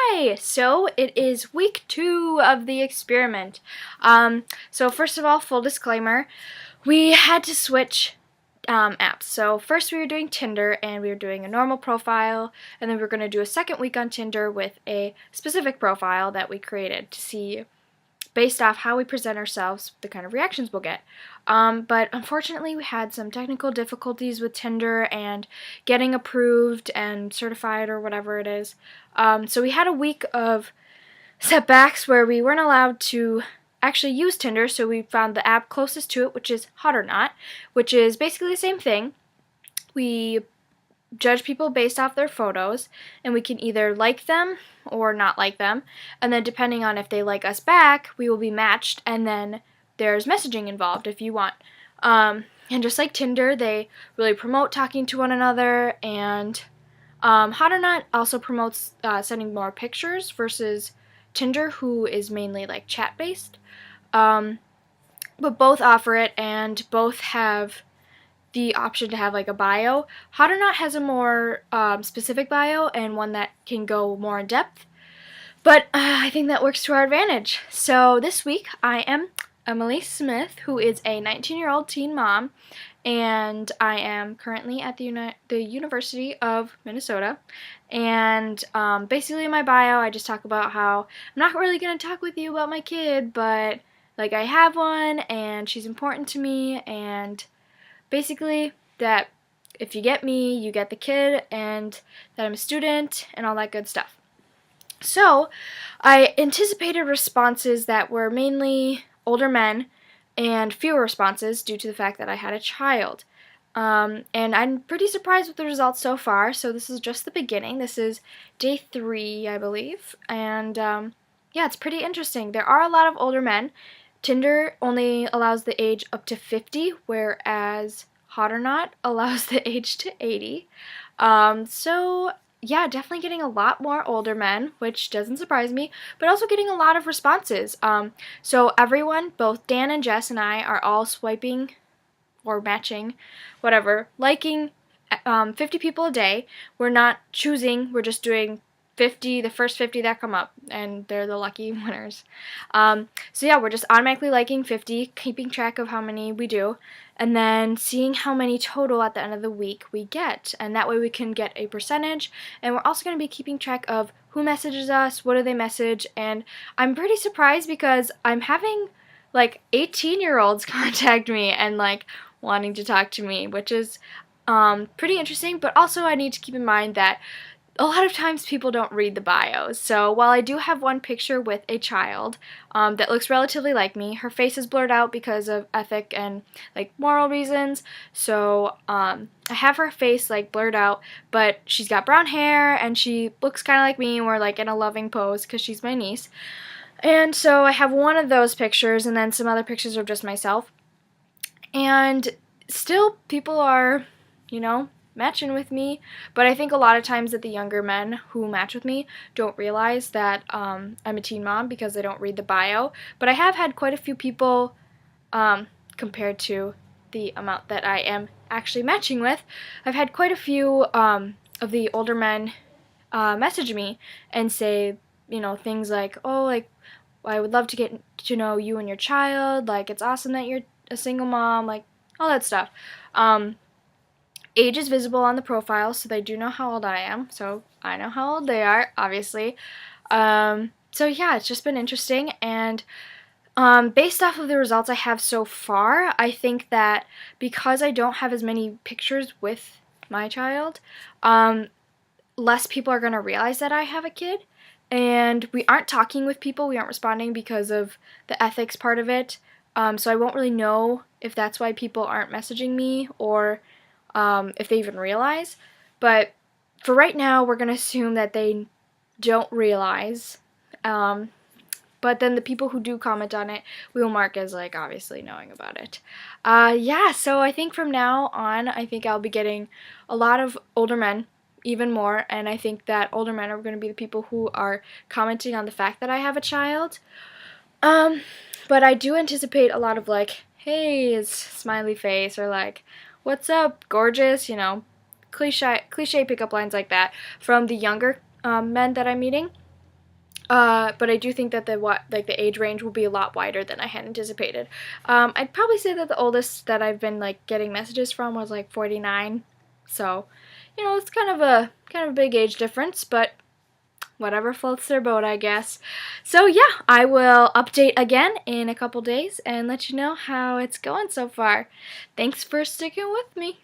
Hi! So it is week 2 of the experiment. So first of all, full disclaimer, we had to switch apps. So first we were doing Tinder and we were doing a normal profile, and then we were going to do a second week on Tinder with a specific profile that we created to see, based off how we present ourselves, the kind of reactions we'll get. But unfortunately, we had some technical difficulties with Tinder and getting approved and certified or whatever it is. So we had a week of setbacks where we weren't allowed to actually use Tinder, so we found the app closest to it, which is Hot or Not, which is basically the same thing. We judge people based off their photos, and we can either like them or not like them, and then depending on if they like us back, we will be matched, and then there's messaging involved if you want. And just like Tinder, they really promote talking to one another, and Hot or Not also promotes sending more pictures versus Tinder, who is mainly like chat-based. But both offer it, and both have the option to have like a bio. Hot or Not has a more specific bio and one that can go more in depth, but I think that works to our advantage. So this week I am Emily Smith, who is a 19-year-old teen mom, and I am currently at the University of Minnesota. And basically in my bio I just talk about how I'm not really going to talk with you about my kid, but like I have one and she's important to me, and basically that if you get me, you get the kid, and that I'm a student, and all that good stuff. So I anticipated responses that were mainly older men and fewer responses due to the fact that I had a child. And I'm pretty surprised with the results so far. So this is just the beginning. This is day 3, I believe. And yeah, it's pretty interesting. There are a lot of older men. Tinder only allows the age up to 50, whereas Hot or Not allows the age to 80. So yeah, definitely getting a lot more older men, which doesn't surprise me, but also getting a lot of responses. So everyone, both Dan and Jess and I, are all swiping or matching, whatever, liking 50 people a day. We're not choosing, we're just doing 50, the first 50 that come up, and they're the lucky winners. So yeah, we're just automatically liking 50, keeping track of how many we do, and then seeing how many total at the end of the week we get, and that way we can get a percentage. And we're also going to be keeping track of who messages us, what do they message, and I'm pretty surprised because I'm having like 18-year-olds contact me and like wanting to talk to me, which is pretty interesting. But also I need to keep in mind that a lot of times people don't read the bios. So while I do have one picture with a child that looks relatively like me, her face is blurred out because of ethic and like moral reasons. So I have her face like blurred out, but she's got brown hair and she looks kind of like me, and we're like in a loving pose because she's my niece. And so I have one of those pictures, and then some other pictures of just myself. And still people are, matching with me, but I think a lot of times that the younger men who match with me don't realize that I'm a teen mom because they don't read the bio. But I have had quite a few people, compared to the amount that I am actually matching with, I've had quite a few of the older men message me and say, things like, oh, like, I would love to get to know you and your child, like, it's awesome that you're a single mom, like, all that stuff. Age is visible on the profile, so they do know how old I am, so I know how old they are, obviously. So yeah, it's just been interesting, and based off of the results I have so far, I think that because I don't have as many pictures with my child, less people are going to realize that I have a kid, and we aren't talking with people, we aren't responding because of the ethics part of it, so I won't really know if that's why people aren't messaging me, or if they even realize. But for right now, we're going to assume that they don't realize. But then the people who do comment on it, we will mark as, like, obviously knowing about it. Yeah, so I think from now on, I think I'll be getting a lot of older men, even more, and I think that older men are going to be the people who are commenting on the fact that I have a child. But I do anticipate a lot of, like, hey, smiley face, or like, what's up, gorgeous, cliche pickup lines like that from the younger men that I'm meeting. But I do think that the age range will be a lot wider than I had anticipated. I'd probably say that the oldest that I've been like getting messages from was like 49. So, you know, it's kind of a big age difference, but whatever floats their boat, I guess. So yeah, I will update again in a couple days and let you know how it's going so far. Thanks for sticking with me.